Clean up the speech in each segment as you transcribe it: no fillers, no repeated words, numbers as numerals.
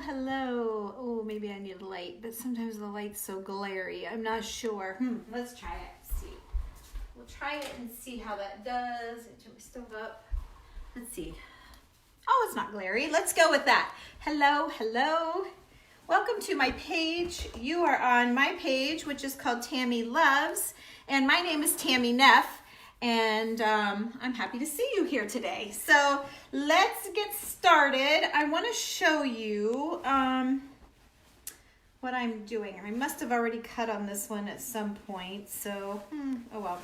hello. Oh, maybe I need a light, but sometimes the light's so glary. I'm not sure. Let's try it. See. We'll try it and see how that does. Turn my stove up. Let's see. Oh, it's not glary. Let's go with that. Hello. Welcome to my page. You are on my page, which is called Tammy Loves, and my name is Tammy Neff, and I'm happy to see you here today. So let's get started. I want to show you what I'm doing. I must have already cut on this one at some point, so oh well.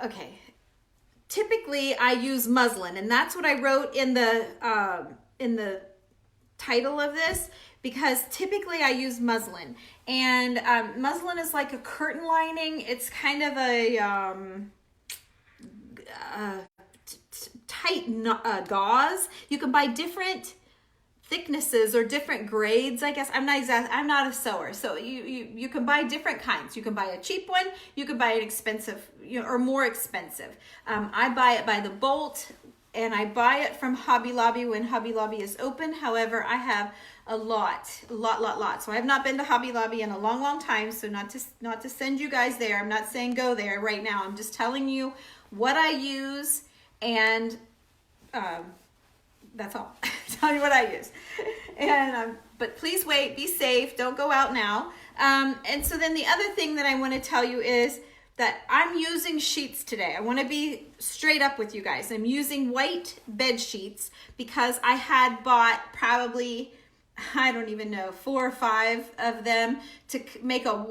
Okay. Typically, I use muslin, and that's what I wrote in the title of this, because typically I use muslin, and muslin is like a curtain lining. It's kind of a tight gauze. You can buy different thicknesses or different grades, I guess. I'm not a sewer, so you can buy different kinds. You can buy a cheap one, you can buy an expensive, or more expensive. I buy it by the bolt, and I buy it from Hobby Lobby when Hobby Lobby is open. However, I have a lot. So I have not been to Hobby Lobby in a long time, so not to send you guys there. I'm not saying go there right now. I'm just telling you what I use, and that's all. Tell you what I use. And but please wait, be safe, don't go out now. And so then the other thing that I want to tell you is that I'm using sheets today. I want to be straight up with you guys. I'm using white bed sheets because I had bought probably, I don't even know, 4 or 5 of them to make a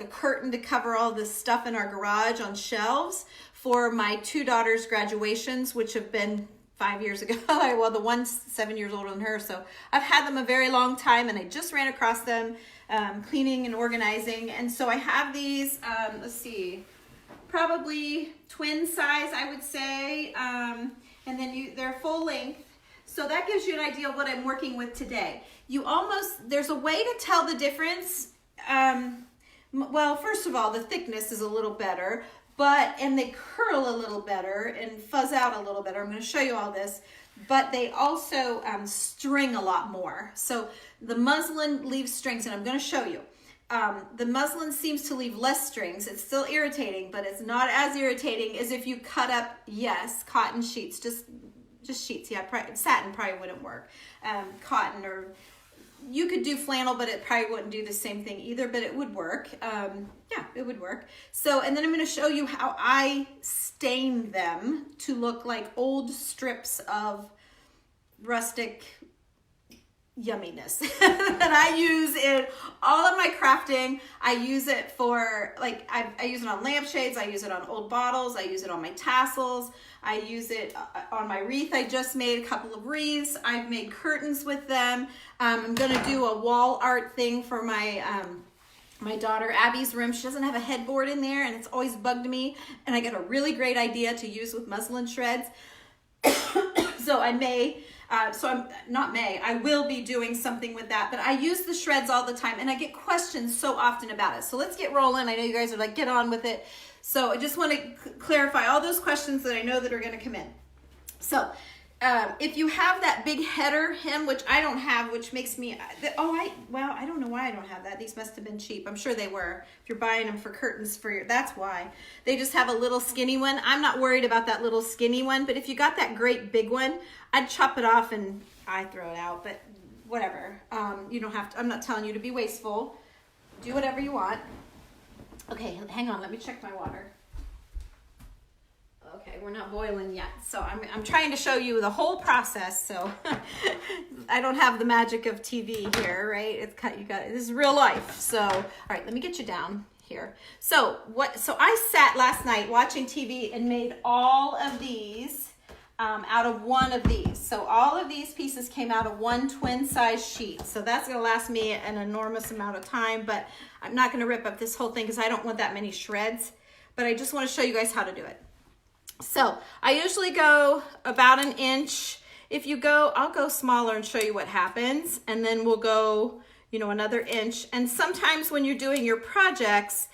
curtain to cover all this stuff in our garage on shelves for my 2 daughters' graduations, which have been 5 years ago. Well, the one's 7 years older than her, so I've had them a very long time, and I just ran across them cleaning and organizing. And so I have these, let's see, probably twin size, I would say, and then they're full length. So that gives you an idea of what I'm working with today. There's a way to tell the difference. Well, first of all, the thickness is a little better, and they curl a little better and fuzz out a little better. I'm going to show you all this, but they also string a lot more. So the muslin leaves strings, and I'm going to show you. The muslin seems to leave less strings. It's still irritating, but it's not as irritating as if you cut up, cotton sheets, just sheets. Yeah, satin probably wouldn't work. Cotton, or you could do flannel, but it probably wouldn't do the same thing either, but it would work. Yeah, it would work. So, and then I'm going to show you how I stain them to look like old strips of rustic yumminess that I use in all of my crafting. I use it for, I use it on lampshades, I use it on old bottles, I use it on my tassels, I use it on my wreath. I just made a couple of wreaths. I've made curtains with them. I'm gonna do a wall art thing for my my daughter Abby's room. She doesn't have a headboard in there, and it's always bugged me, and I got a really great idea to use with muslin shreds. So I will be doing something with that, but I use the shreds all the time, and I get questions so often about it. So let's get rolling. I know you guys are like, get on with it. So I just want to clarify all those questions that I know that are going to come in. So if you have that big header hem, which I don't have, which makes me, I don't know why I don't have that. These must have been cheap. I'm sure they were. If you're buying them for curtains that's why. They just have a little skinny one. I'm not worried about that little skinny one, but if you got that great big one, I'd chop it off and I throw it out, but whatever. You don't have to, I'm not telling you to be wasteful. Do whatever you want. Okay, hang on, let me check my water. Okay, we're not boiling yet. So I'm trying to show you the whole process. So I don't have the magic of TV here, right? This is real life. So, all right, let me get you down here. So I sat last night watching TV and made all of these out of one of these. So all of these pieces came out of one twin size sheet. So that's gonna last me an enormous amount of time, but I'm not gonna rip up this whole thing because I don't want that many shreds, but I just wanna show you guys how to do it. So I usually go about 1 inch. I'll go smaller and show you what happens, and then we'll go, another inch. And sometimes when you're doing your projects,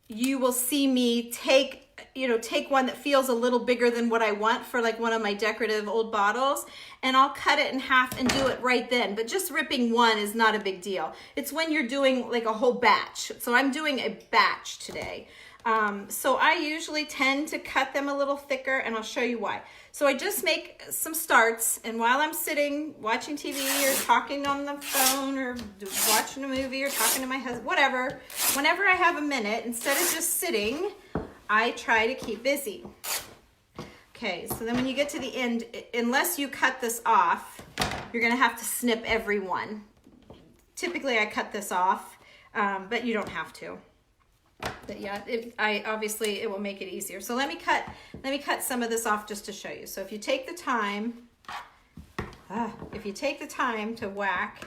you will see me take take one that feels a little bigger than what I want for like one of my decorative old bottles, and I'll cut it in half and do it right then. But just ripping one is not a big deal. It's when you're doing like a whole batch. So I'm doing a batch today. So I usually tend to cut them a little thicker, and I'll show you why. So I just make some starts, and while I'm sitting watching TV or talking on the phone or watching a movie or talking to my husband, whatever, whenever I have a minute, instead of just sitting, I try to keep busy. Okay, so then when you get to the end, unless you cut this off, you're gonna have to snip every one. Typically I cut this off, but you don't have to. But yeah, obviously it will make it easier. So let me cut some of this off just to show you. So if you take the time, to whack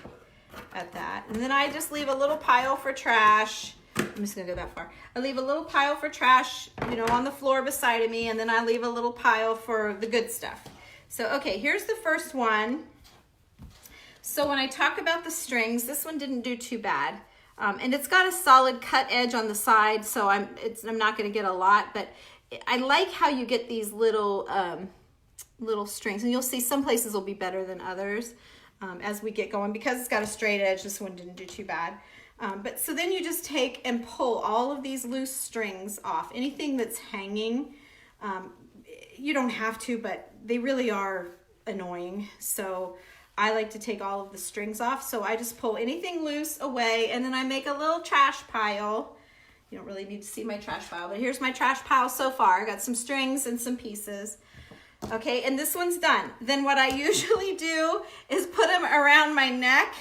at that, and then I just leave a little pile for trash. I'm just gonna go that far. I leave a little pile for trash, on the floor beside of me, and then I leave a little pile for the good stuff. So, okay, here's the first one. So when I talk about the strings, this one didn't do too bad. And it's got a solid cut edge on the side, so I'm not gonna get a lot, but I like how you get these little strings, and you'll see some places will be better than others as we get going. Because it's got a straight edge, this one didn't do too bad. But so then you just take and pull all of these loose strings off. Anything that's hanging, you don't have to, but they really are annoying. So I like to take all of the strings off. So I just pull anything loose away, and then I make a little trash pile. You don't really need to see my trash pile, but here's my trash pile so far. I got some strings and some pieces. Okay, and this one's done. Then what I usually do is put them around my neck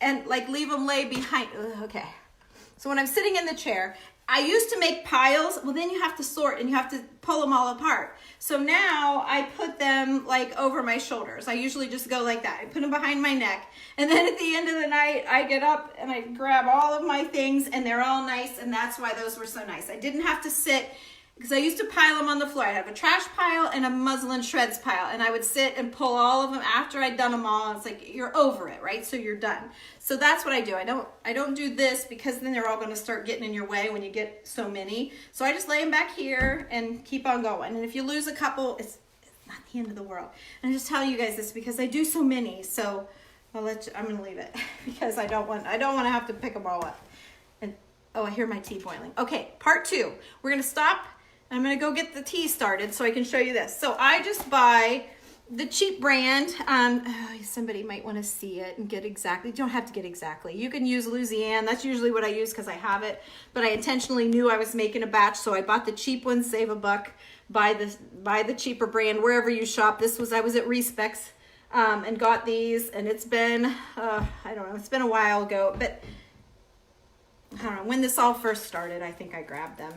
and like leave them lay behind. Okay, so when I'm sitting in the chair, I used to make piles. Well, then you have to sort and you have to pull them all apart. So now I put them like over my shoulders. I usually just go like that. I put them behind my neck. And then at the end of the night, I get up and I grab all of my things, and they're all nice. And that's why those were so nice. I didn't have to sit, because I used to pile them on the floor. I'd have a trash pile and a muslin shreds pile, and I would sit and pull all of them after I'd done them all. It's like, you're over it, right? So you're done. So that's what I do. I don't do this, because then they're all going to start getting in your way when you get so many. So I just lay them back here and keep on going. And if you lose a couple, it's not the end of the world. And I'm just telling you guys this because I do so many. So I'm going to leave it because I don't want to have to pick them all up. And oh, I hear my tea boiling. Okay, part 2. We're going to stop. I'm gonna go get the tea started so I can show you this. So I just buy the cheap brand. Somebody might want to see it and get exactly. You don't have to get exactly. You can use Louisiana. That's usually what I use because I have it. But I intentionally knew I was making a batch, so I bought the cheap one, save a buck. Buy the cheaper brand wherever you shop. I was at Respecs and got these, and it's been I don't know. It's been a while ago, but I don't know when this all first started. I think I grabbed them.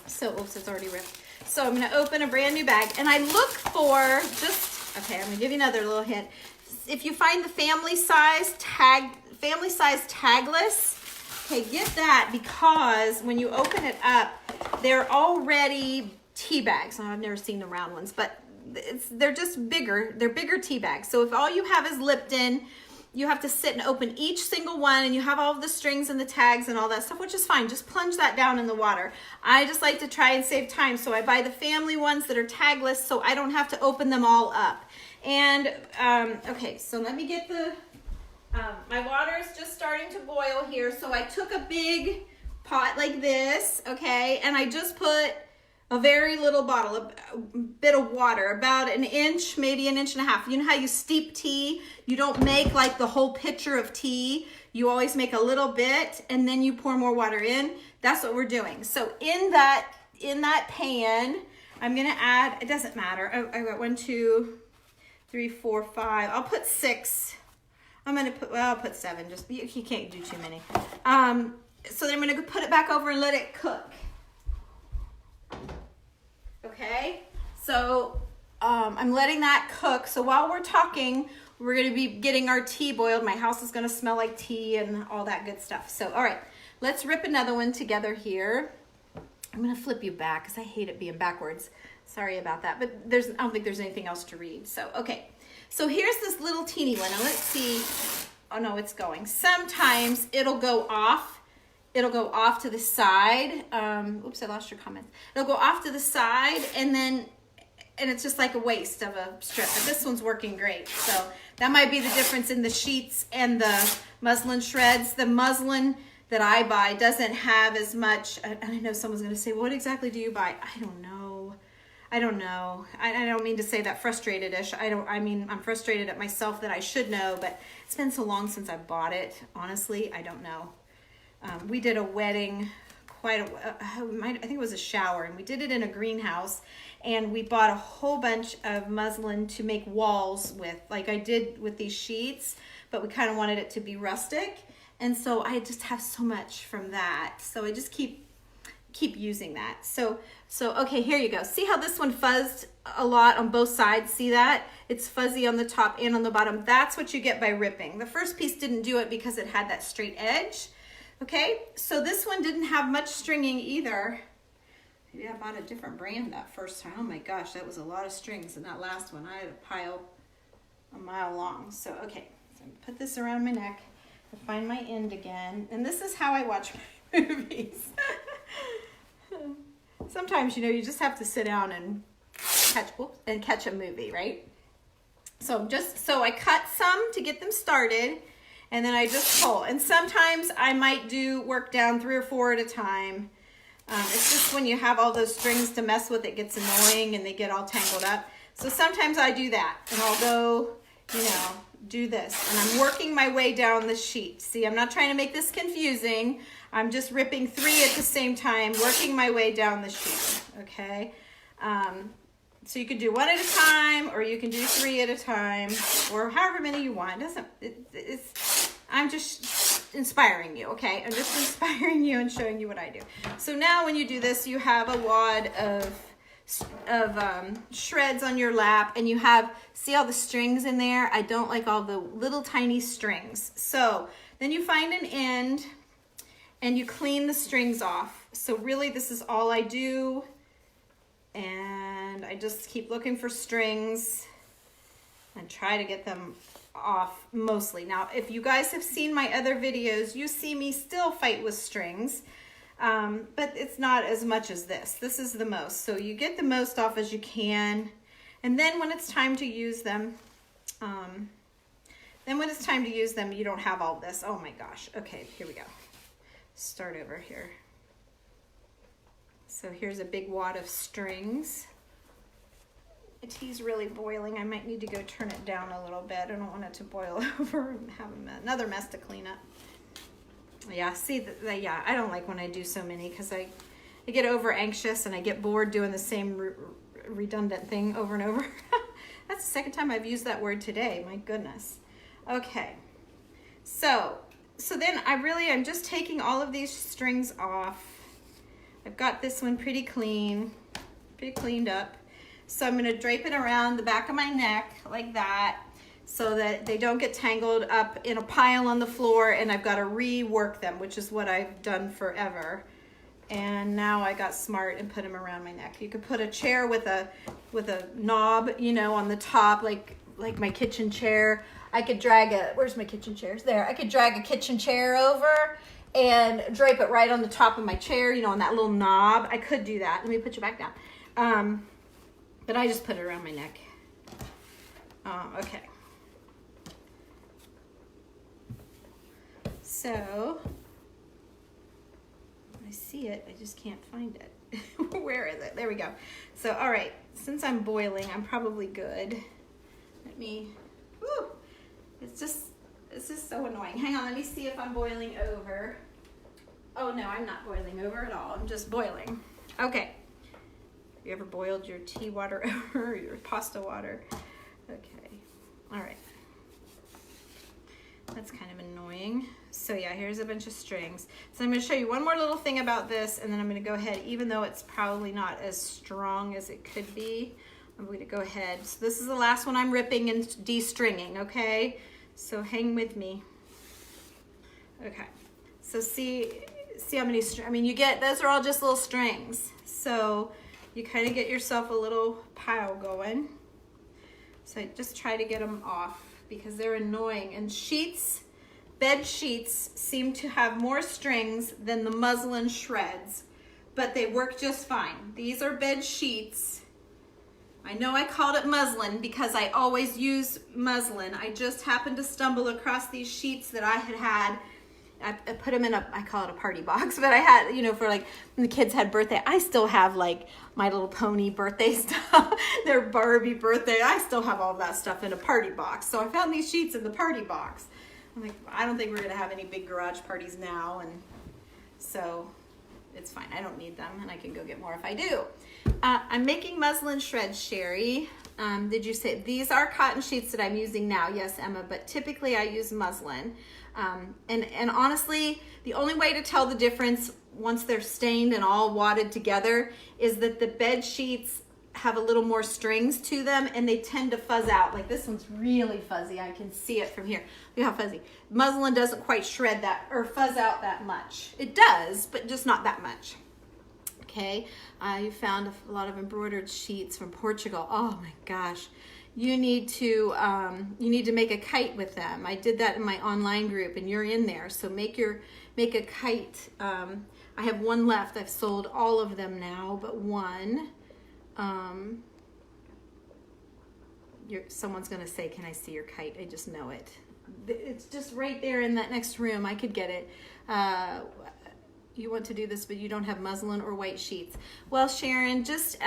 So, oops, it's already ripped. So I'm going to open a brand new bag, and I look for okay, I'm going to give you another little hint. If you find the family size tagless, okay, get that, because when you open it up, they're already tea bags. I've never seen the round ones, but they're just bigger. They're bigger tea bags. So if all you have is Lipton, you have to sit and open each single one, and you have all of the strings and the tags and all that stuff, which is fine. Just plunge that down in the water. I just like to try and save time, so I buy the family ones that are tagless so I don't have to open them all up. And, okay, so let me get my water is just starting to boil here, so I took a big pot like this, okay, and I just put a very little bottle, a bit of water, about an inch, maybe an inch and a half. You know how you steep tea? You don't make like the whole pitcher of tea. You always make a little bit, and then you pour more water in. That's what we're doing. So in that pan, I'm gonna add, it doesn't matter. I got 1, 2, 3, 4, 5. I'll put 6. I'll put 7. Just you can't do too many. So then I'm gonna put it back over and let it cook. Okay, so I'm letting that cook. So while we're talking, we're going to be getting our tea boiled. My house is going to smell like tea and all that good stuff. So, all right, let's rip another one together here. I'm going to flip you back because I hate it being backwards. Sorry about that, but I don't think there's anything else to read. So, okay, so here's this little teeny one. Now let's see. Oh, no, it's going. Sometimes it'll go off. it'll go off to the side. Oops, I lost your comments. It'll go off to the side, and it's just like a waste of a strip. But this one's working great. So that might be the difference in the sheets and the muslin shreds. The muslin that I buy doesn't have as much. I know someone's going to say, what exactly do you buy? I don't know. I don't mean to say that frustrated-ish. I mean, I'm frustrated at myself that I should know, but it's been so long since I bought it. Honestly, I don't know. We did a wedding, I think it was a shower, and we did it in a greenhouse, and we bought a whole bunch of muslin to make walls with, like I did with these sheets, but we kind of wanted it to be rustic, and so I just have so much from that. So I just keep using that. So okay, here you go. See how this one fuzzed a lot on both sides? See that? It's fuzzy on the top and on the bottom. That's what you get by ripping. The first piece didn't do it because it had that straight edge. Okay, so this one didn't have much stringing either. Maybe I bought a different brand that first time. Oh my gosh, that was a lot of strings in that last one. I had a pile a mile long. So okay, so I'm gonna put this around my neck to find my end again. And this is how I watch movies. Sometimes, you know, you just have to sit down and catch a movie, right? So I cut some to get them started, and then I just pull. And sometimes I might work down 3 or 4 at a time. It's just when you have all those strings to mess with, it gets annoying and they get all tangled up. So sometimes I do that, and I'll go, you know, do this. And I'm working my way down the sheet. See, I'm not trying to make this confusing. I'm just ripping 3 at the same time, working my way down the sheet, okay? So you can do 1 at a time, or you can do 3 at a time, or however many you want. I'm just inspiring you, okay? I'm just inspiring you and showing you what I do. So now when you do this, you have a wad of shreds on your lap, and you have, see all the strings in there? I don't like all the little tiny strings. So then you find an end, and you clean the strings off. So really this is all I do, and I just keep looking for strings and try to get them off mostly. Now, if you guys have seen my other videos, you see me still fight with strings, but it's not as much as this. This is the most. So you get the most off as you can, and then when it's time to use them, you don't have all this. Oh my gosh. Okay, here we go. Start over here. So here's a big wad of strings. The tea's really boiling. I might need to go turn it down a little bit. I don't want it to boil over and have another mess to clean up. Yeah, see, yeah, I don't like when I do so many, because I get over anxious and I get bored doing the same redundant thing over and over. That's the second time I've used that word today. My goodness. Okay. So then I'm just taking all of these strings off. I've got this one pretty cleaned up. So I'm gonna drape it around the back of my neck like that, so that they don't get tangled up in a pile on the floor, and I've got to rework them, which is what I've done forever. And now I got smart and put them around my neck. You could put a chair with a knob, you know, on the top, like my kitchen chair. I could drag where's my kitchen chairs? There. I could drag a kitchen chair over and drape it right on the top of my chair, you know, on that little knob. I could do that. Let me put you back down. But I just put it around my neck. Okay. So, I see it, I just can't find it. Where is it? There we go. So, all right, since I'm boiling, I'm probably good. Let me, whew, it's just so annoying. Hang on, let me see if I'm boiling over. Oh no, I'm not boiling over at all. I'm just boiling. Okay. Have you ever boiled your tea water over, or your pasta water? Okay, all right. That's kind of annoying. So yeah, here's a bunch of strings. So I'm going to show you one more little thing about this, and then I'm going to go ahead, even though it's probably not as strong as it could be, I'm going to go ahead. So this is the last one I'm ripping and de-stringing, okay? So hang with me. Okay, so see how many strings, I mean, you get, those are all just little strings. So you kind of get yourself a little pile going. So just try to get them off, because they're annoying. And sheets, bed sheets seem to have more strings than the muslin shreds, but they work just fine. These are bed sheets. I know I called it muslin because I always use muslin. I just happened to stumble across these sheets that I had. I put them in I call it a party box, but I had, you know, for like when the kids had birthday. I still have like My Little Pony birthday stuff, their Barbie birthday. I still have all that stuff in a party box. So I found these sheets in the party box. I'm like, I don't think we're gonna have any big garage parties now, and so it's fine. I don't need them, and I can go get more if I do. I'm making muslin shreds, Sherry. Did you say these are cotton sheets that I'm using now? Yes, Emma, but typically I use muslin. And honestly, the only way to tell the difference once they're stained and all wadded together is that the bed sheets have a little more strings to them and they tend to fuzz out. Like this one's really fuzzy. I can see it from here. Look how fuzzy. Muslin doesn't quite shred that or fuzz out that much. It does, but just not that much. Okay, you found a lot of embroidered sheets from Portugal. Oh my gosh. You need to make a kite with them. I did that in my online group, and you're in there. So make a kite. I have one left. I've sold all of them now, but one. Someone's gonna say, "Can I see your kite?" I just know it. It's just right there in that next room. I could get it. You want to do this, but you don't have muslin or white sheets. Well, Sharon, just.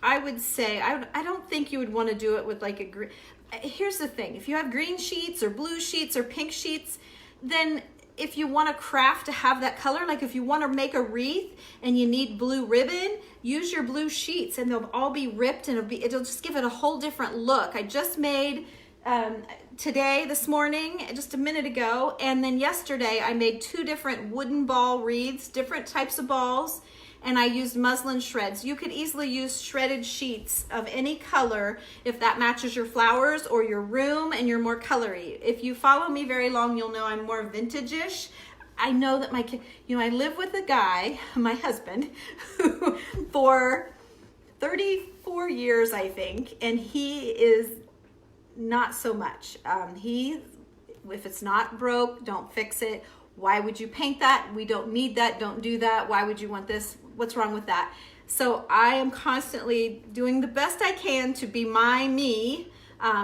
I would say, I don't think you would want to do it with like a green. Here's the thing. If you have green sheets or blue sheets or pink sheets, then if you want to craft to have that color, like if you want to make a wreath and you need blue ribbon, use your blue sheets and they'll all be ripped and it'll just give it a whole different look. I just made this morning, just a minute ago, and then yesterday I made 2 different wooden ball wreaths, different types of balls, and I used muslin shreds. You could easily use shredded sheets of any color if that matches your flowers or your room and you're more colory. If you follow me very long, you'll know I'm more vintage-ish. I know that I live with a guy, my husband, who for 34 years, I think, and he is not so much. If it's not broke, don't fix it. Why would you paint that? We don't need that. Don't do that. Why would you want this? What's wrong with that? So I am constantly doing the best I can to be me,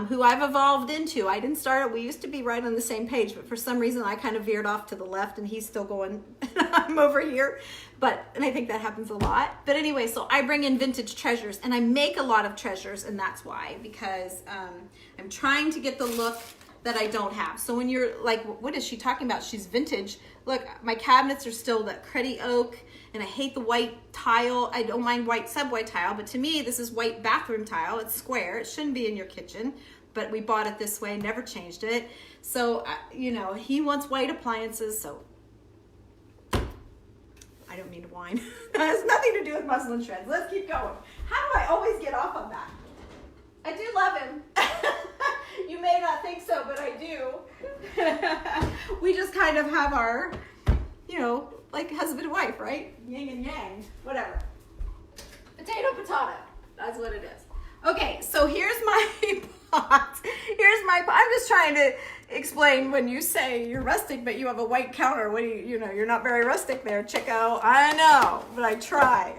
who I've evolved into. I didn't start it. We used to be right on the same page, but for some reason I kind of veered off to the left and he's still going, I'm over here. And I think that happens a lot. But anyway, so I bring in vintage treasures and I make a lot of treasures, and that's why, because I'm trying to get the look that I don't have. So when you're like, what is she talking about? She's vintage. Look, my cabinets are still that cruddy oak, and I hate the white tile. I don't mind white subway tile, but to me, this is white bathroom tile. It's square. It shouldn't be in your kitchen, but we bought it this way, never changed it. So, he wants white appliances, so I don't mean to whine. It has nothing to do with muslin shreds. Let's keep going. How do I always get off on that? I do love him. You may not think so, but I do. We just kind of have our, like husband and wife, right? Yin and yang, whatever. Potato, potato. That's what it is. Okay, so here's my pot. I'm just trying to explain when you say you're rustic, but you have a white counter. What do you're not very rustic there, Chico. I know, but I try.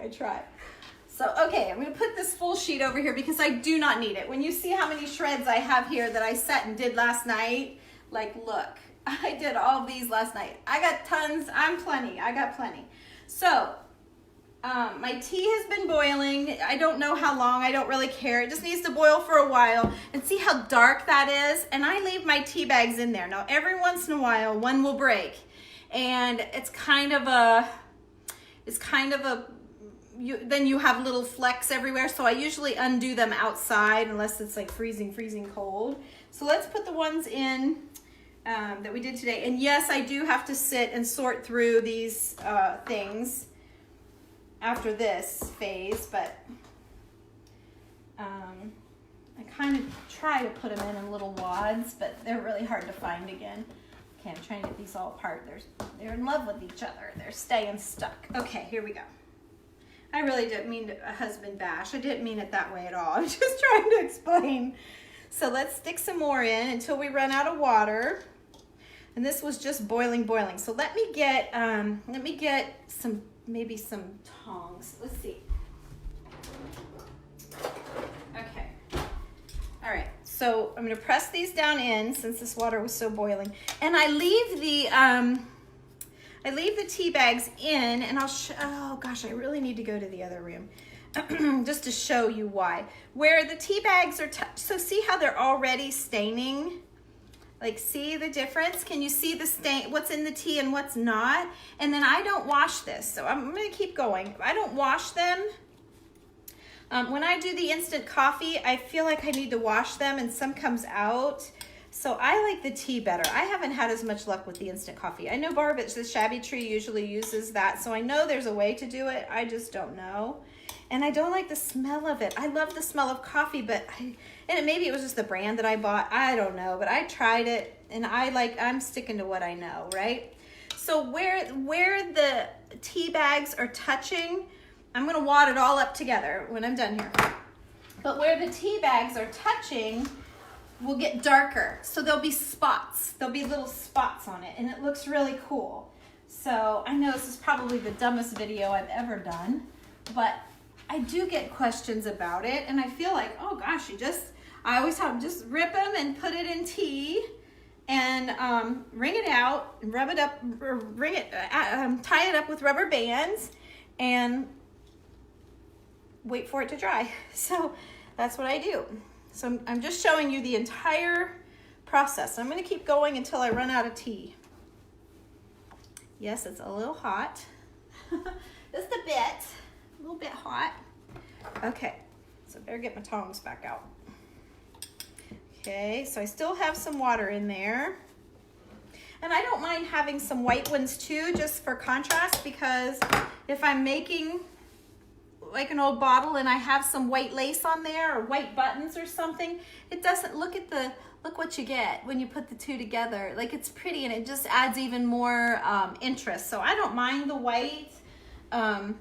So, okay, I'm going to put this full sheet over here because I do not need it. When you see how many shreds I have here that I set and did last night, like, look, I did all of these last night. I got tons. I got plenty. So, my tea has been boiling. I don't know how long. I don't really care. It just needs to boil for a while. And see how dark that is? And I leave my tea bags in there. Now, every once in a while, one will break. And it's kind of a then you have little flecks everywhere, so I usually undo them outside unless it's like freezing cold. So let's put the ones in that we did today. And yes, I do have to sit and sort through these things after this phase, but I kind of try to put them in little wads, but they're really hard to find again. Okay, I'm trying to get these all apart. They're in love with each other. They're staying stuck. Okay, here we go. I really didn't mean a husband bash. I didn't mean it that way at all. I'm just trying to explain. So let's stick some more in until we run out of water. And this was just boiling. So let me get maybe some tongs. Let's see. Okay. All right. So I'm going to press these down in since this water was so boiling, and I leave the tea bags in, and oh gosh, I really need to go to the other room just to show you why. Where the tea bags are, so see how they're already staining? Like, see the difference? Can you see the stain, what's in the tea and what's not? And then I don't wash this, so I'm gonna keep going. I don't wash them. When I do the instant coffee, I feel like I need to wash them and some comes out. So I like the tea better. I haven't had as much luck with the instant coffee. I know Barb at the Shabby Tree usually uses that, so I know there's a way to do it. I just don't know. And I don't like the smell of it. I love the smell of coffee, but maybe it was just the brand that I bought. I don't know, but I tried it, and I'm sticking to what I know, right? So where the tea bags are touching, I'm gonna wad it all up together when I'm done here. But where the tea bags are touching will get darker. So there'll be spots. There'll be little spots on it, and it looks really cool. So I know this is probably the dumbest video I've ever done, but I do get questions about it, and I feel like, oh gosh, I always have them just rip them and put it in tea and wring it out and rub it up, or tie it up with rubber bands and wait for it to dry. So that's what I do. So I'm just showing you the entire process. I'm going to keep going until I run out of tea. Yes, it's a little hot. Just a little bit hot. Okay, so I better get my tongs back out. Okay, so I still have some water in there. And I don't mind having some white ones too, just for contrast, because if I'm making like an old bottle and I have some white lace on there or white buttons or something, it doesn't look what you get when you put the two together. Like, it's pretty and it just adds even more interest. So I don't mind the white, but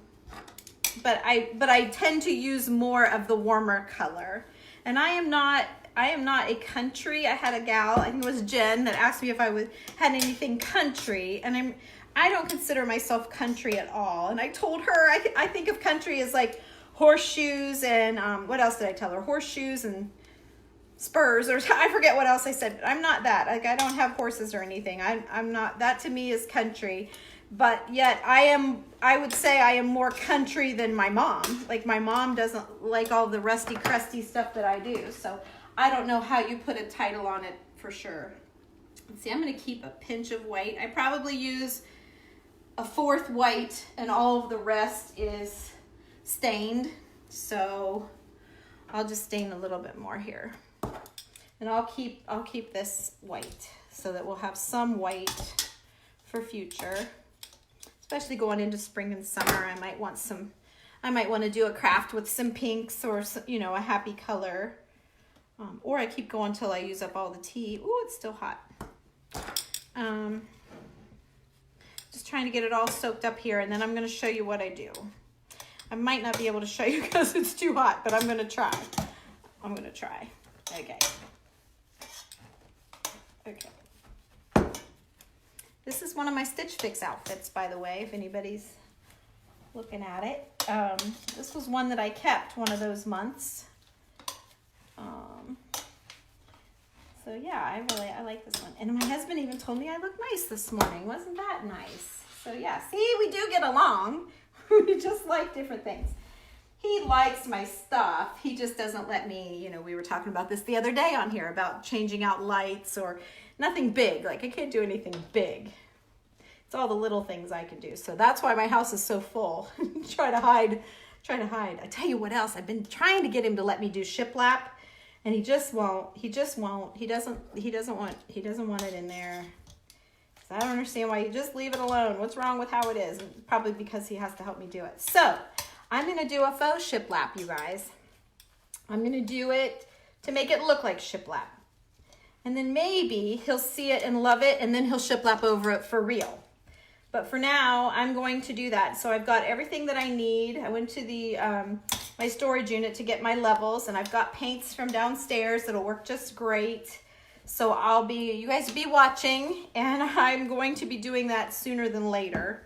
I tend to use more of the warmer color. And I am not a country. I had a gal, I think it was Jen, that asked me if I had anything country, and I don't consider myself country at all. And I told her I think of country as like horseshoes and what else did I tell her? Horseshoes and spurs, or I forget what else I said. I'm not that. Like, I don't have horses or anything. I'm not. That to me is country. But yet I would say I am more country than my mom. Like, my mom doesn't like all the rusty, crusty stuff that I do. So I don't know how you put a title on it for sure. Let's see, I'm going to keep a pinch of white. I probably use a fourth white, and all of the rest is stained. So I'll just stain a little bit more here. And I'll keep this white so that we'll have some white for future. Especially going into spring and summer, I might want to do a craft with some pinks or, you know, a happy color. Or I keep going till I use up all the tea. Ooh, it's still hot. Just trying to get it all soaked up here, and then I'm going to show you what I do. I might not be able to show you because it's too hot, but I'm going to try. Okay. This is one of my Stitch Fix outfits, by the way, if anybody's looking at it. This was one that I kept one of those months. So yeah, I like this one. And my husband even told me I look nice this morning. Wasn't that nice? So yeah, see, we do get along. We just like different things. He likes my stuff. He just doesn't let me, you know, we were talking about this the other day on here about changing out lights or nothing big. Like, I can't do anything big. It's all the little things I can do. So that's why my house is so full. Try to hide. I tell you what else. I've been trying to get him to let me do shiplap, and he just won't. He doesn't want it in there. So I don't understand why you just leave it alone. What's wrong with how it is? Probably because he has to help me do it. So I'm going to do a faux shiplap, you guys. I'm going to do it to make it look like shiplap. And then maybe he'll see it and love it, and then he'll shiplap over it for real. But for now, I'm going to do that. So I've got everything that I need. I went to the my storage unit to get my levels, and I've got paints from downstairs that'll work just great. So you guys be watching, and I'm going to be doing that sooner than later.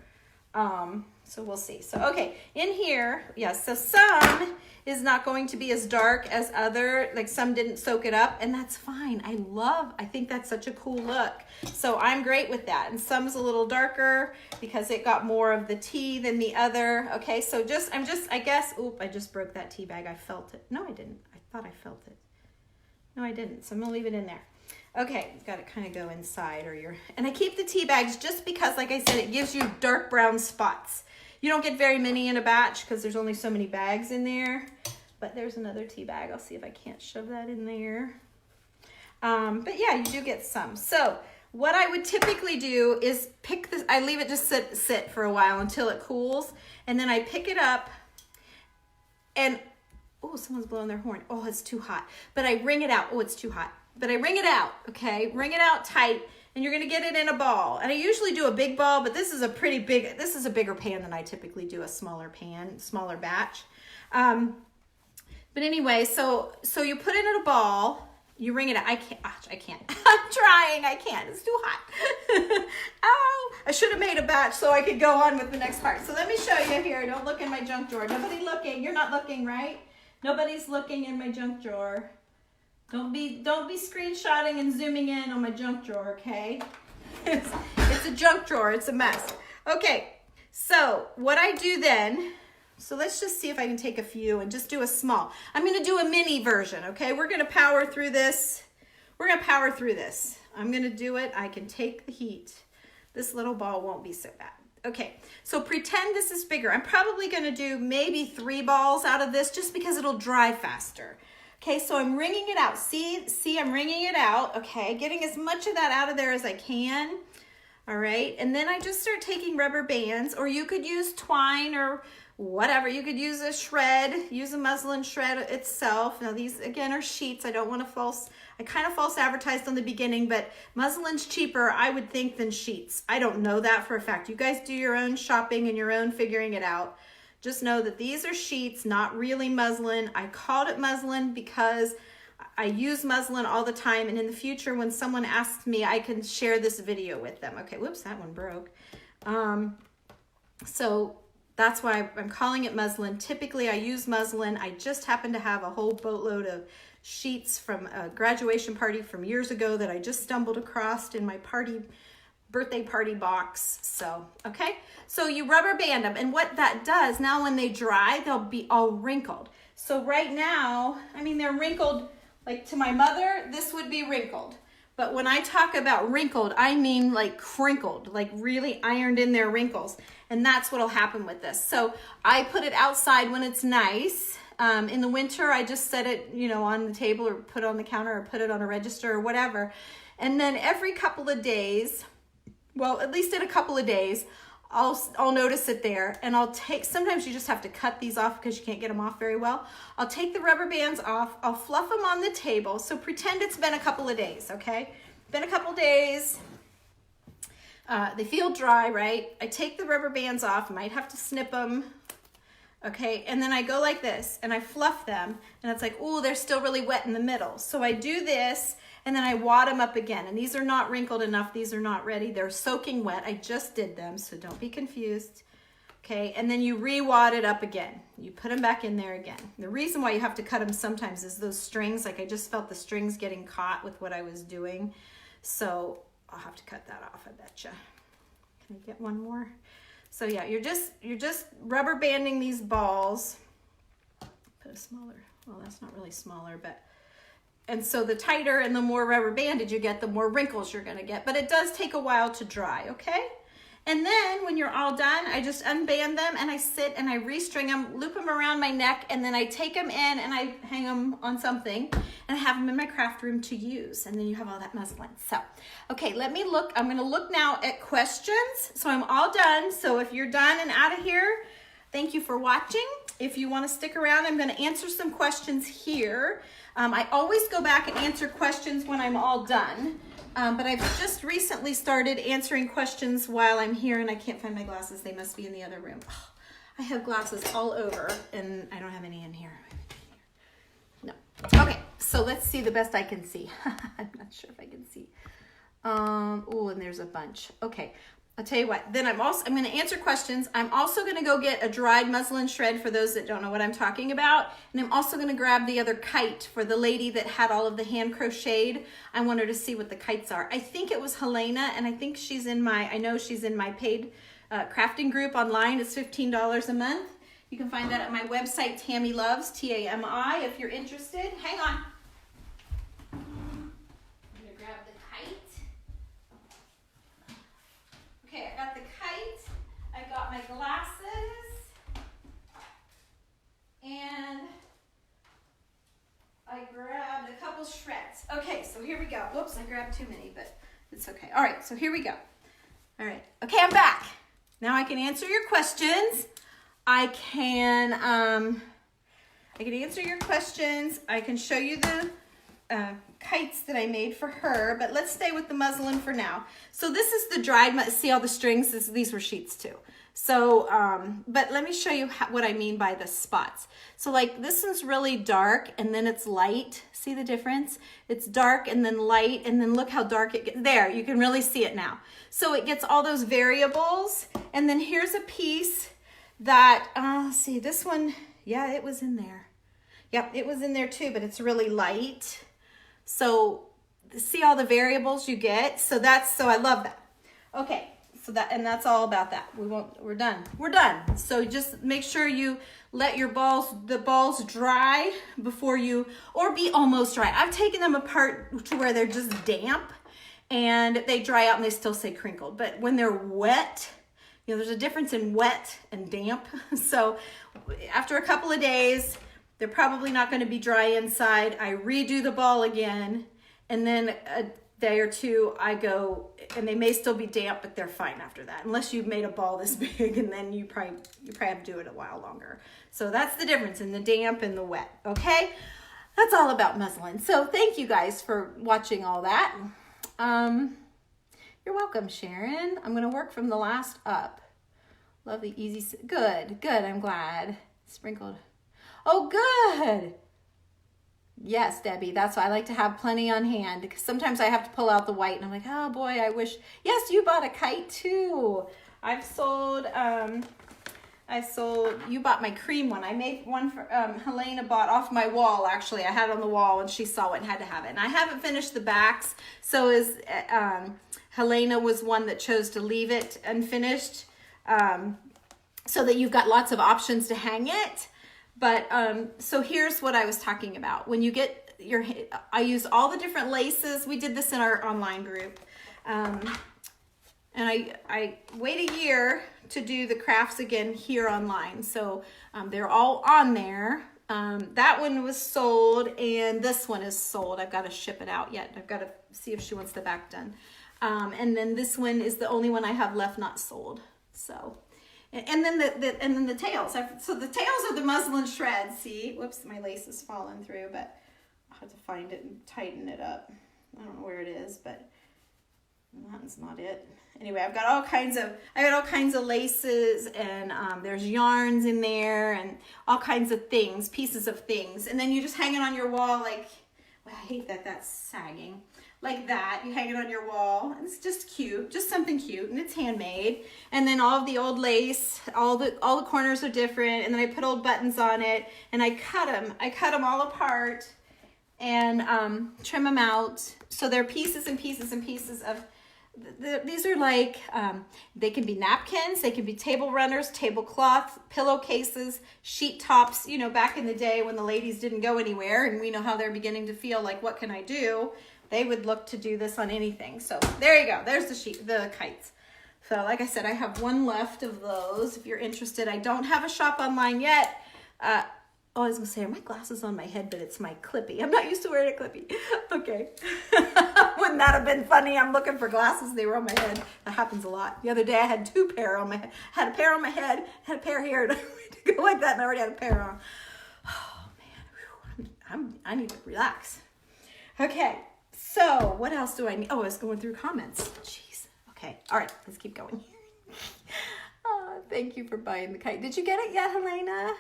So we'll see. So, okay, in here, yes, so some is not going to be as dark as other, like some didn't soak it up, and that's fine. I think that's such a cool look. So I'm great with that. And some's a little darker because it got more of the tea than the other. Okay, so I guess, oop, I just broke that tea bag. I felt it. No, I didn't. I thought I felt it. No, I didn't. So I'm gonna leave it in there. Okay, it's got to kind of go inside and I keep the tea bags just because, like I said, it gives you dark brown spots. You don't get very many in a batch because there's only so many bags in there. But there's another tea bag. I'll see if I can't shove that in there. But yeah, you do get some. So what I would typically do is pick this. I leave it just sit for a while until it cools. And then I pick it up and, oh, someone's blowing their horn. Oh, it's too hot. But I wring it out. Oh, it's too hot. But I wring it out, okay? Wring it out tight. And you're gonna get it in a ball. And I usually do a big ball, but this is a bigger pan than I typically do, a smaller batch. But anyway, so you put it in a ball, you wring it out. I can't. I'm trying, I can't, it's too hot. Ow, I should have made a batch so I could go on with the next part. So let me show you here. Don't look in my junk drawer. Nobody looking, you're not looking, right? Nobody's looking in my junk drawer. Don't be screenshotting and zooming in on my junk drawer, okay? It's a junk drawer, it's a mess. Okay, so what I do then, so let's just see if I can take a few and just do a small. I'm gonna do a mini version, okay? We're gonna power through this. I'm gonna do it, I can take the heat. This little ball won't be so bad. Okay, so pretend this is bigger. I'm probably gonna do maybe 3 balls out of this just because it'll dry faster. Okay, so I'm wringing it out. See, I'm wringing it out, okay? Getting as much of that out of there as I can, all right? And then I just start taking rubber bands, or you could use twine or whatever. You could use a muslin shred itself. Now these, again, are sheets. I kind of false advertised on the beginning, but muslin's cheaper, I would think, than sheets. I don't know that for a fact. You guys do your own shopping and your own figuring it out. Just know that these are sheets, not really muslin. I called it muslin because I use muslin all the time, and in the future when someone asks me, I can share this video with them. Okay, whoops, that one broke. So that's why I'm calling it muslin. Typically I use muslin. I just happen to have a whole boatload of sheets from a graduation party from years ago that I just stumbled across in my birthday party box. So, okay, so you rubber band them, and what that does, now when they dry, they'll be all wrinkled. So right now, I mean, they're wrinkled, like to my mother, this would be wrinkled. But when I talk about wrinkled, I mean like crinkled, like really ironed in their wrinkles. And that's what'll happen with this. So I put it outside when it's nice. In the winter, I just set it, on the table or put it on the counter or put it on a register or whatever. And then every couple of days, well, at least in a couple of days, I'll notice it there, and sometimes you just have to cut these off because you can't get them off very well. I'll take the rubber bands off, I'll fluff them on the table. So pretend it's been a couple of days, okay? Been a couple of days, they feel dry, right? I take the rubber bands off, might have to snip them, okay? And then I go like this, and I fluff them, and it's like, ooh, they're still really wet in the middle. So I do this, and then I wad them up again. And these are not wrinkled enough. These are not ready. They're soaking wet. I just did them, so don't be confused. Okay, and then you re-wad it up again. You put them back in there again. The reason why you have to cut them sometimes is those strings, like I just felt the strings getting caught with what I was doing. So I'll have to cut that off, I betcha. Can I get one more? So yeah, you're just rubber banding these balls. Put a smaller, well, that's not really smaller, but and so the tighter and the more rubber banded you get, the more wrinkles you're gonna get. But it does take a while to dry, okay? And then when you're all done, I just unband them and I sit and I restring them, loop them around my neck, and then I take them in and I hang them on something and have them in my craft room to use. And then you have all that muslin. So, okay, let me look. I'm gonna look now at questions. So I'm all done. So if you're done and out of here, thank you for watching. If you wanna stick around, I'm gonna answer some questions here. I always go back and answer questions when I'm all done, but I've just recently started answering questions while I'm here, and I can't find my glasses. They must be in the other room. Oh, I have glasses all over, and I don't have any in here. No. Okay, so let's see the best I can see. I'm not sure if I can Oh, and there's a bunch. Okay. I'll tell you what, then I'm going to answer questions. I'm also going to go get a dried muslin shred for those that don't know what I'm talking about. And I'm also going to grab the other kite for the lady that had all of the hand crocheted. I want her to see what the kites are. I think it was Helena, and I think I know she's in my paid crafting group online. It's $15 a month. You can find that at my website, Tammy Loves, T-A-M-I, if you're interested. Hang on. Okay, I got the kite, I got my glasses, and I grabbed a couple shreds. Okay, so here we go. Whoops, I grabbed too many, but it's okay. All right, so here we go. All right, okay, I'm back. Now I can answer your questions. I can answer your questions. I can show you the kites that I made for her, but let's stay with the muslin for now. So this is the dried, see all the strings? These were sheets too. So, but let me show you what I mean by the spots. So like this is really dark and then it's light. See the difference? It's dark and then light, and then look how dark it gets. There, you can really see it now. So it gets all those variables, and then here's a piece that, see this one, yeah, it was in there. Yep, it was in there too, but it's really light. So see all the variables you get. So I love that. Okay, so that's all about that. We're done. We're done. So just make sure you let the balls dry before or be almost dry. I've taken them apart to where they're just damp and they dry out and they still say crinkled. But when they're wet, there's a difference in wet and damp. So after a couple of days, they're probably not going to be dry inside. I redo the ball again, and then a day or two I go, and they may still be damp, but they're fine after that. Unless you've made a ball this big, and then you probably have to do it a while longer. So that's the difference in the damp and the wet, okay? That's all about muslin. So thank you guys for watching all that. You're welcome, Sharon. I'm going to work from the last up. Lovely, easy, good, I'm glad. Sprinkled. Oh, good. Yes, Debbie, that's why I like to have plenty on hand, because sometimes I have to pull out the white and I'm like, oh boy, I wish. Yes, you bought a kite too. You bought my cream one. I made one for, Helena bought off my wall, actually. I had it on the wall and she saw it and had to have it. And I haven't finished the backs, so Helena was one that chose to leave it unfinished, so that you've got lots of options to hang it. But, so here's what I was talking about. When you get I use all the different laces. We did this in our online group. And I wait a year to do the crafts again here online. So, they're all on there. That one was sold and this one is sold. I've got to ship it out yet. I've got to see if she wants the back done. And then this one is the only one I have left not sold. So, and then the tails. So the tails are the muslin shreds. See, whoops, my lace is falling through, but I'll have to find it and tighten it up. I don't know where it is, but that's not it. Anyway, I've got all kinds of laces, and there's yarns in there and all kinds of things, pieces of things. And then you just hang it on your wall like, well, I hate that that's sagging. Like that, you hang it on your wall, and it's just cute, just something cute, and it's handmade. And then all of the old lace, all the corners are different, and then I put old buttons on it, and I cut them all apart, and trim them out. So they're pieces and pieces and pieces of. These are like, they can be napkins, they can be table runners, tablecloths, pillowcases, sheet tops. Back in the day when the ladies didn't go anywhere, and we know how they're beginning to feel like, what can I do? They would look to do this on anything. So there you go. There's the kites. So like I said, I have one left of those if you're interested. I don't have a shop online yet. I was gonna say, are my glasses on my head, but it's my clippy. I'm not used to wearing a clippy. Okay. Wouldn't that have been funny? I'm looking for glasses. They were on my head. That happens a lot. The other day I had two pair on my head. I had a pair on my head, had a pair here, and I went to go like that, and I already had a pair on. Oh man, I need to relax. Okay. So what else do I need? Oh, I was going through comments. Jeez. Okay. All right. Let's keep going. Oh, thank you for buying the kite. Did you get it yet, Helena?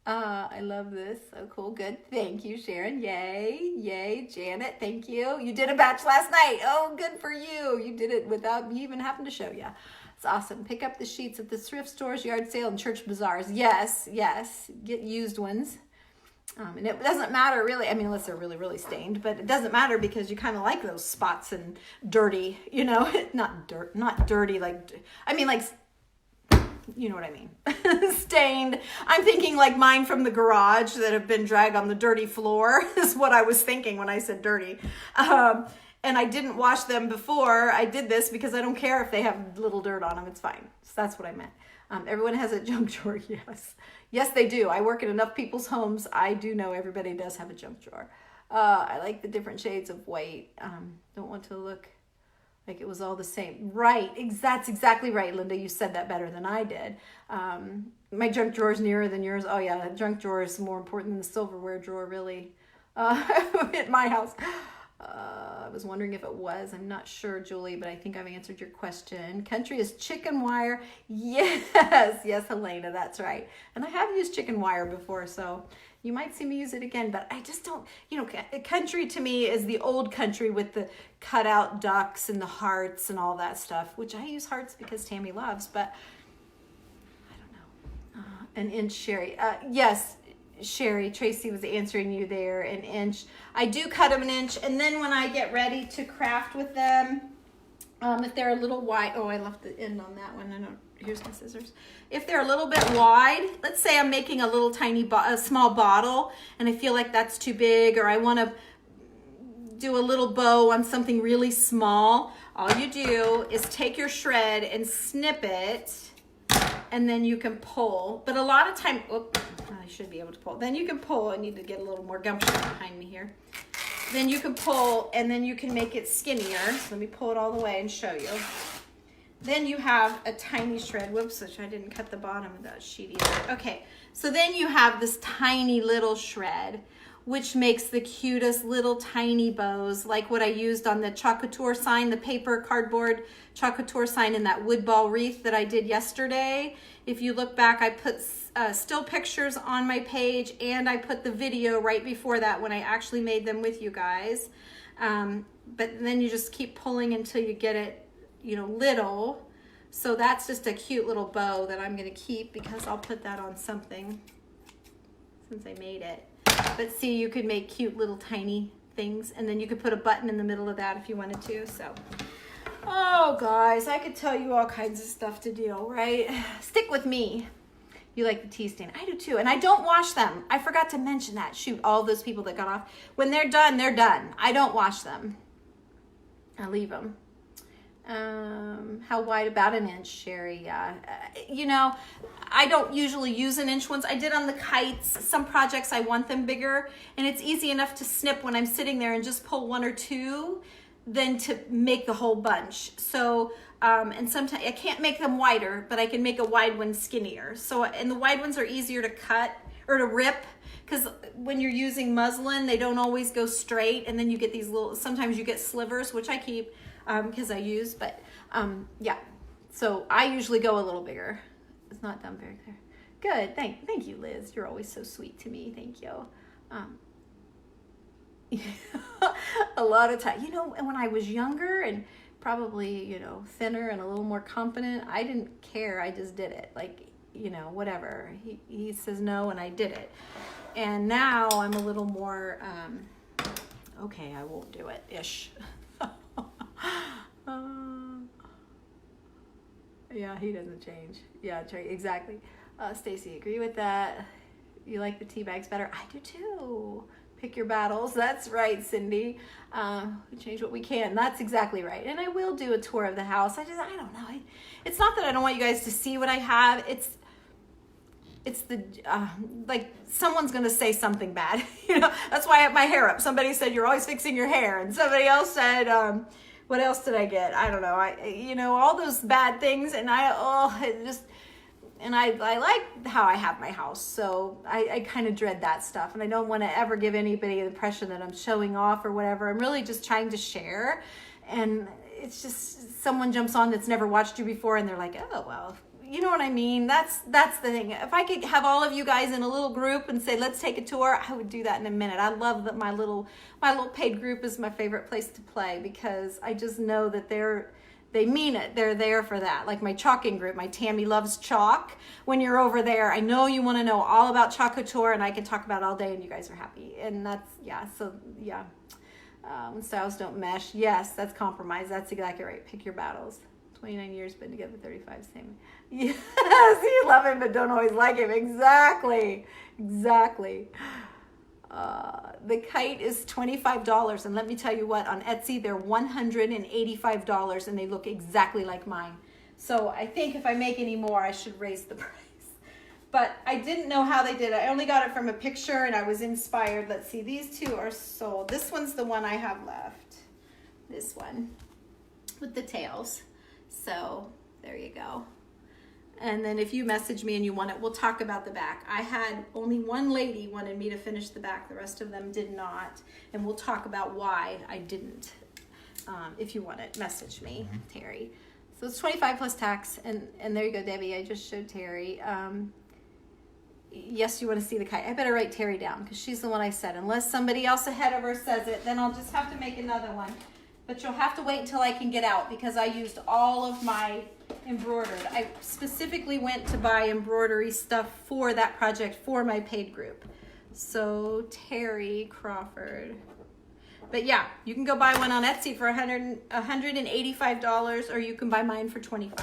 I love this. So cool. Good. Thank you, Sharon. Yay. Yay. Janet, thank you. You did a batch last night. Oh, good for you. You did it without me even having to show you. It's awesome. Pick up the sheets at the thrift stores, yard sale, and church bazaars. Yes, yes. Get used ones. And it doesn't matter really, I mean, unless they're really, really stained, but it doesn't matter because you kind of like those spots and dirty, you know, not dirty, like, I mean, like, you know what I mean? Stained. I'm thinking like mine from the garage that have been dragged on the dirty floor is what I was thinking when I said dirty. And I didn't wash them before I did this because I don't care if they have little dirt on them. It's fine. So that's what I meant. Everyone has a junk drawer. Yes. Yes, they do. I work in enough people's homes. I do know everybody does have a junk drawer. I like the different shades of white. Don't want to look like it was all the same. Right. That's exactly right, Linda. You said that better than I did. My junk drawer is nearer than yours. Oh, yeah. The junk drawer is more important than the silverware drawer, really, at my house. I was wondering if it was. I'm not sure, Julie, but I think I've answered your question. Country is chicken wire. Yes. Yes, Helena, that's right. And I have used chicken wire before, so you might see me use it again, but I just don't, you know, country to me is the old country with the cutout ducks and the hearts and all that stuff, which I use hearts because Tammy loves, but I don't know. An inch, Sherry. Yes, Sherry, Tracy was answering you there, an inch. I do cut them an inch, and then when I get ready to craft with them, if they're a little wide, oh, I left the end on that one. I don't, here's my scissors. If they're a little bit wide, let's say I'm making a little tiny, a small bottle, and I feel like that's too big, or I want to do a little bow on something really small, all you do is take your shred and snip it, and then you can pull. But a lot of time, I should be able to pull. Then you can pull. I need to get a little more gumption behind me here. Then you can pull, and then you can make it skinnier. So let me pull it all the way and show you. Then you have a tiny shred. Whoops, I didn't cut the bottom of that sheet either. Okay, so then you have this tiny little shred, which makes the cutest little tiny bows, like what I used on the chocolate sign, the paper cardboard chocolate sign in that wood ball wreath that I did yesterday. If you look back, I put still pictures on my page, and I put the video right before that when I actually made them with you guys. But then you just keep pulling until you get it, you know, little. So that's just a cute little bow that I'm going to keep because I'll put that on something since I made it. But see, you could make cute little tiny things, and then you could put a button in the middle of that if you wanted to. So, oh guys, I could tell you all kinds of stuff to do, right? Stick with me. You like the tea stain. I do too. And I don't wash them. I forgot to mention that. Shoot, all those people that got off. When they're done, they're done. I don't wash them. I leave them. How wide? About an inch, Sherry. Yeah. You know, I don't usually use an inch ones. I did on the kites. Some projects I want them bigger, and it's easy enough to snip when I'm sitting there and just pull one or two than to make the whole bunch. So, and sometimes I can't make them wider, but I can make a wide one skinnier. So, and the wide ones are easier to cut or to rip, because when you're using muslin, they don't always go straight, and then you get these little, sometimes you get slivers, which I keep because I use, but yeah. So I usually go a little bigger. It's not done very clear. Good, thank you, Liz. You're always so sweet to me. Thank you. A lot of time, you know, when I was younger and probably, you know, thinner and a little more confident, I didn't care. I just did it. Like, you know, whatever. He says no, and I did it. And now I'm a little more, okay, I won't do it, ish. Yeah, he doesn't change. Yeah, exactly. Stacy, agree with that. You like the tea bags better? I do too. Pick your battles. That's right, Cindy. We change what we can. That's exactly right. And I will do a tour of the house. I don't know. It's not that I don't want you guys to see what I have. It's the, like, someone's going to say something bad. You know, that's why I have my hair up. Somebody said, you're always fixing your hair. And somebody else said, what else did I get? I don't know. You know, all those bad things. And I like how I have my house. So I kind of dread that stuff. And I don't want to ever give anybody the impression that I'm showing off or whatever. I'm really just trying to share. And it's just someone jumps on that's never watched you before, and they're like, oh, well, you know what I mean? That's the thing. If I could have all of you guys in a little group and say, let's take a tour, I would do that in a minute. I love that my little paid group is my favorite place to play, because I just know that they mean it. They're there for that. Like my chalking group, my Tammy Loves Chalk. When you're over there, I know you want to know all about Chalk Couture, and I can talk about it all day and you guys are happy. And that's, yeah, so yeah. When styles don't mesh, yes, that's compromise. That's exactly right. Pick your battles. 29 years, been together 35, same. Yes, you love him but don't always like him. Exactly. The kite is $25, and let me tell you what, on Etsy they're $185, and they look exactly like mine. So I think if I make any more, I should raise the price. But I didn't know how they did it. I only got it from a picture, and I was inspired. Let's see, these two are sold. This one's the one I have left. This one with the tails. So there you go. And then if you message me and you want it, we'll talk about the back. I had only one lady wanted me to finish the back. The rest of them did not. And we'll talk about why I didn't. If you want it, message me, Terry. So it's 25 plus tax. And there you go, Debbie. I just showed Terry. Yes, you want to see the kite. I better write Terry down because she's the one I said. Unless somebody else ahead of her says it, then I'll just have to make another one. But you'll have to wait until I can get out, because I used all of my embroidered. I specifically went to buy embroidery stuff for that project for my paid group. So Terry Crawford. But yeah, you can go buy one on Etsy for $185, or you can buy mine for $25.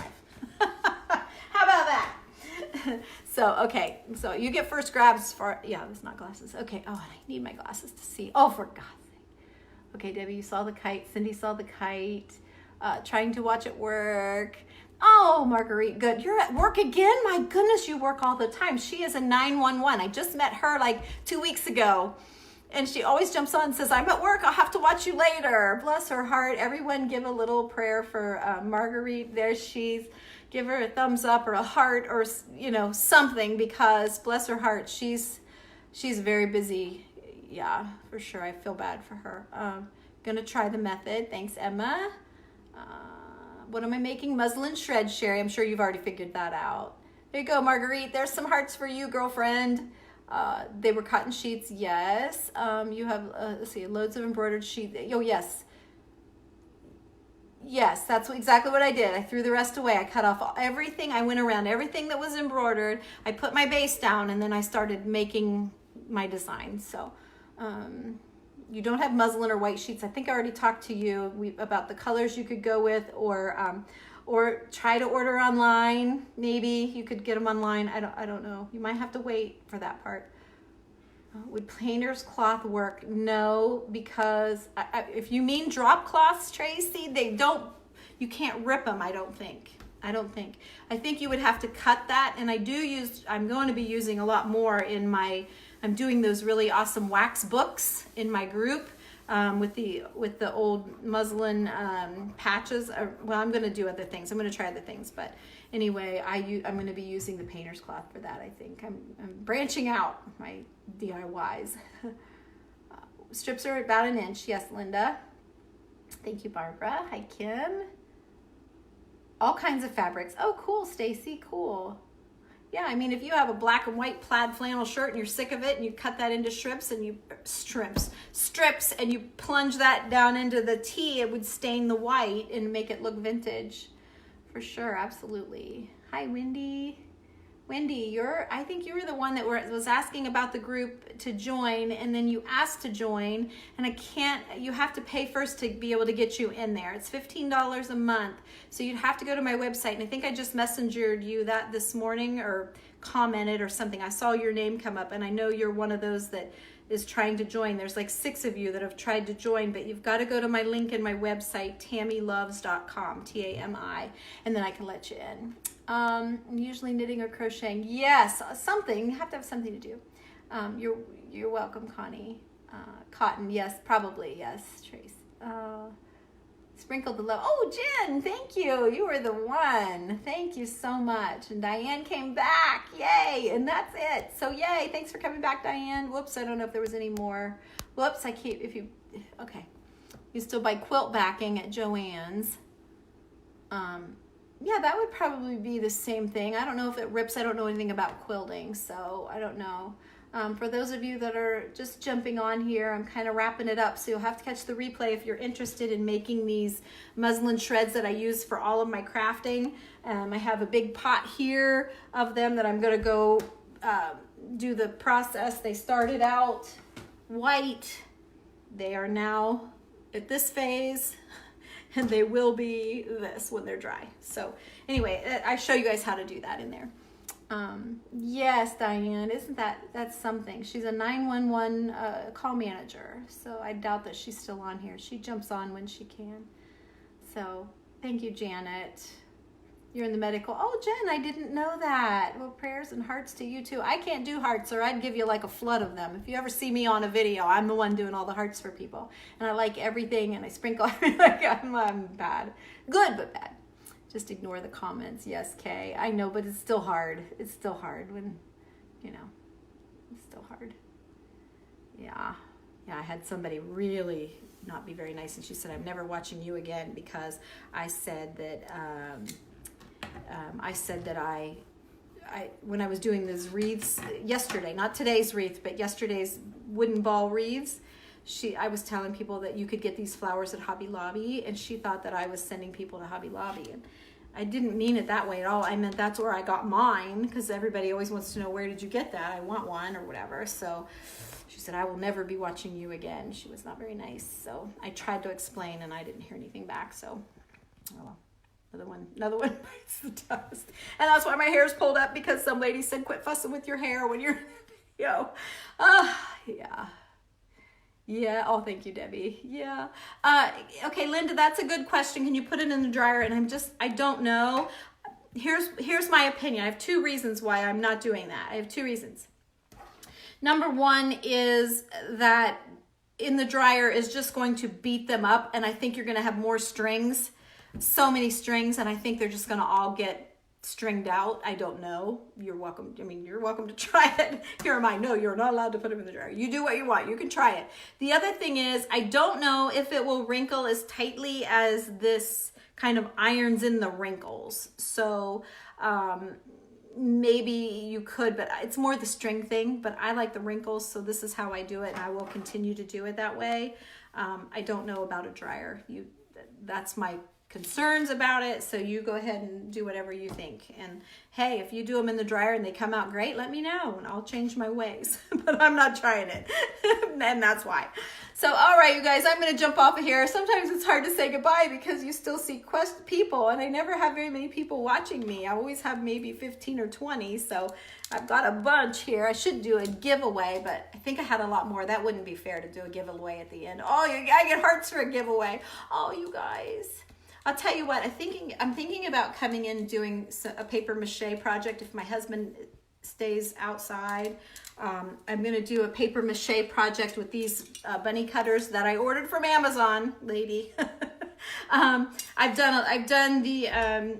How about that? So, okay, so you get first grabs for, yeah, that's not glasses. Okay, oh, I need my glasses to see. Oh, for God's sake. Okay, Debbie, you saw the kite. Cindy saw the kite. Trying to watch it work. Oh, Marguerite, good. You're at work again? My goodness, you work all the time. She is a 911. I just met her like 2 weeks ago. And she always jumps on and says, I'm at work. I'll have to watch you later. Bless her heart. Everyone give a little prayer for Marguerite. There she's. Give her a thumbs up or a heart or, you know, something, because bless her heart, she's very busy. Yeah, for sure. I feel bad for her. Gonna try the method. Thanks, Emma. What am I making? Muslin shred, Sherry. I'm sure you've already figured that out. There you go, Marguerite. There's some hearts for you, girlfriend. They were cotton sheets. Yes. You have, let's see, loads of embroidered sheets. Oh, yes. Yes, that's exactly what I did. I threw the rest away. I cut off everything. I went around everything that was embroidered. I put my base down, and then I started making my design. So you don't have muslin or white sheets. I think I already talked to you about the colors you could go with, or try to order online. Maybe you could get them online. I don't know. You might have to wait for that part. Would painter's cloth work? No, because if you mean drop cloths, Tracy, you can't rip them, I don't think. I think you would have to cut that, and I'm going to be using a lot more I'm doing those really awesome wax books in my group with the old muslin patches. Well, I'm going to do other things. I'm going to try other things, but anyway, I'm going to be using the painter's cloth for that. I think I'm branching out my DIYs. Strips are about an inch. Yes, Linda. Thank you, Barbara. Hi, Kim. All kinds of fabrics. Oh, cool, Stacy. Cool. Yeah, I mean, if you have a black and white plaid flannel shirt and you're sick of it, and you cut that into strips and you plunge that down into the tea, it would stain the white and make it look vintage. For sure, absolutely. Hi, Wendy. Wendy, I think you were the one that was asking about the group to join, and then you asked to join, and you have to pay first to be able to get you in there. It's $15 a month, so you'd have to go to my website, and I think I just messengered you that this morning or commented or something. I saw your name come up, and I know you're one of those that is trying to join. There's like 6 of you that have tried to join, but you've got to go to my link in my website, tammyloves.com, T-A-M-I, and then I can let you in. Usually knitting or crocheting. Yes, something. You have to have something to do. You're welcome, Connie. Cotton. Yes, probably. Yes, Trace. Sprinkle the love. Oh, Jen, thank you. You were the one. Thank you so much. And Diane came back. Yay. And that's it. So yay. Thanks for coming back, Diane. Whoops. I don't know if there was any more. Whoops. Okay. You still buy quilt backing at Joann's. yeah, that would probably be the same thing. I don't know if it rips. I don't know anything about quilting, so I don't know. For those of you that are just jumping on here, I'm kind of wrapping it up, so you'll have to catch the replay if you're interested in making these muslin shreds that I use for all of my crafting. I have a big pot here of them that I'm going to go do the process. They started out white. They are now at this phase, and they will be this when they're dry. So anyway, I show you guys how to do that in there. Yes, Diane, that's something. She's a 911 call manager, so I doubt that she's still on here. She jumps on when she can. So thank you, Janet. You're in the medical. Oh, Jen, I didn't know that. Well, prayers and hearts to you too. I can't do hearts, or I'd give you like a flood of them. If you ever see me on a video, I'm the one doing all the hearts for people. And I like everything, and I sprinkle everything. Like I'm bad. Good, but bad. Just ignore the comments. Yes, Kay. I know, but it's still hard. It's still hard when, you know, it's still hard. Yeah. Yeah, I had somebody really not be very nice, and she said, I'm never watching you again because I said that... I when I was doing those wreaths yesterday, not today's wreath, but yesterday's wooden ball wreaths, I was telling people that you could get these flowers at Hobby Lobby, and she thought that I was sending people to Hobby Lobby, and I didn't mean it that way at all. I meant that's where I got mine, because everybody always wants to know, where did you get that? I want one or whatever. So she said, I will never be watching you again. She was not very nice. So I tried to explain, and I didn't hear anything back. So, oh well. Another one bites the dust. And that's why my hair's pulled up, because some lady said, quit fussing with your hair when you're in the video. Yeah. Yeah. Oh, thank you, Debbie. Yeah. Okay, Linda, that's a good question. Can you put it in the dryer? And I don't know. Here's my opinion. I have two reasons why I'm not doing that. I have two reasons. Number one is that in the dryer is just going to beat them up, and I think you're going to have more strings. So many strings, and I think they're just going to all get stringed out. I don't know. You're welcome. I mean, you're welcome to try it. Here am I. No, you're not allowed to put them in the dryer. You do what you want. You can try it. The other thing is, I don't know if it will wrinkle as tightly as this kind of irons in the wrinkles. So maybe you could, but it's more the string thing. But I like the wrinkles, so this is how I do it, and I will continue to do it that way. I don't know about a dryer. That's my concerns about it, so you go ahead and do whatever you think. And hey, if you do them in the dryer and they come out great, let me know and I'll change my ways. But I'm not trying it. And that's why. So all right, you guys, I'm going to jump off of here. Sometimes it's hard to say goodbye because you still see people, and I never have very many people watching me. I always have maybe 15 or 20, so I've got a bunch here. I should do a giveaway, but I think I had a lot more. That wouldn't be fair to do a giveaway at the end. Oh, I get hearts for a giveaway. Oh, you guys. I'll tell you what, I'm thinking about coming in and doing a paper mache project if my husband stays outside. I'm going to do a paper mache project with these bunny cutters that I ordered from Amazon, lady. I've done the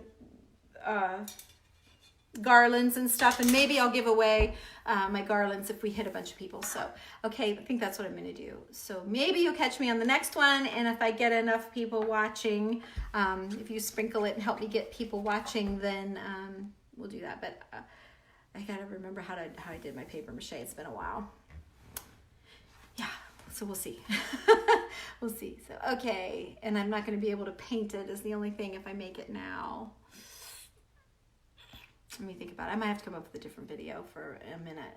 garlands and stuff, and maybe I'll give away my garlands if we hit a bunch of people. So, okay, I think that's what I'm going to do. So maybe you'll catch me on the next one, and if I get enough people watching, if you sprinkle it and help me get people watching, then we'll do that. But I got to remember how I did my paper mache. It's been a while. Yeah, so we'll see. We'll see. So, okay, and I'm not going to be able to paint it is the only thing if I make it now. Let me think about it. I might have to come up with a different video for a minute.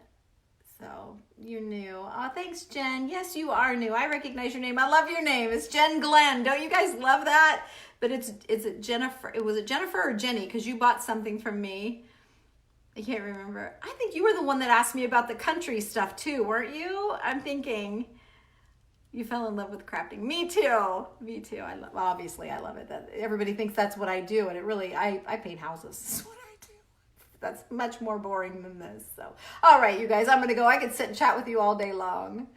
So, you're new. Oh, thanks, Jen. Yes, you are new. I recognize your name. I love your name. It's Jen Glenn. Don't you guys love that? But is it Jennifer? Was it Jennifer or Jenny? Because you bought something from me. I can't remember. I think you were the one that asked me about the country stuff too, weren't you? I'm thinking you fell in love with crafting. Me too. Me too. Obviously, I love it. That everybody thinks that's what I do, and it really, I paint houses. That's much more boring than this. So, all right, you guys, I'm going to go. I could sit and chat with you all day long.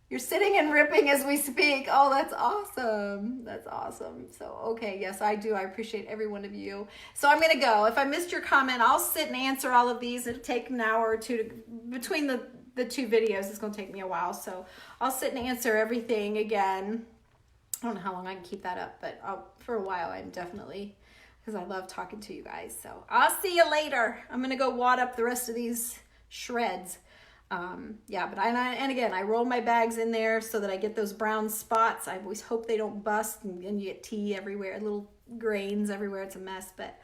You're sitting and ripping as we speak. Oh, that's awesome. That's awesome. So, okay, yes, I do. I appreciate every one of you. So I'm going to go. If I missed your comment, I'll sit and answer all of these. It'll take an hour or two between the two videos. It's going to take me a while. So I'll sit and answer everything again. I don't know how long I can keep that up, but for a while, I'm definitely because I love talking to you guys. So I'll see you later. I'm going to go wad up the rest of these shreds. Yeah, but and again, I roll my bags in there so that I get those brown spots. I always hope they don't bust and you get tea everywhere, little grains everywhere. It's a mess, but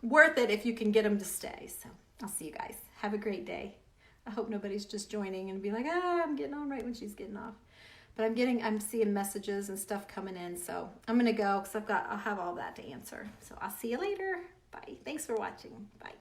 worth it if you can get them to stay. So I'll see you guys. Have a great day. I hope nobody's just joining and be like, I'm getting on right when she's getting off. But I'm seeing messages and stuff coming in. So I'm going to go because I'll have all that to answer. So I'll see you later. Bye. Thanks for watching. Bye.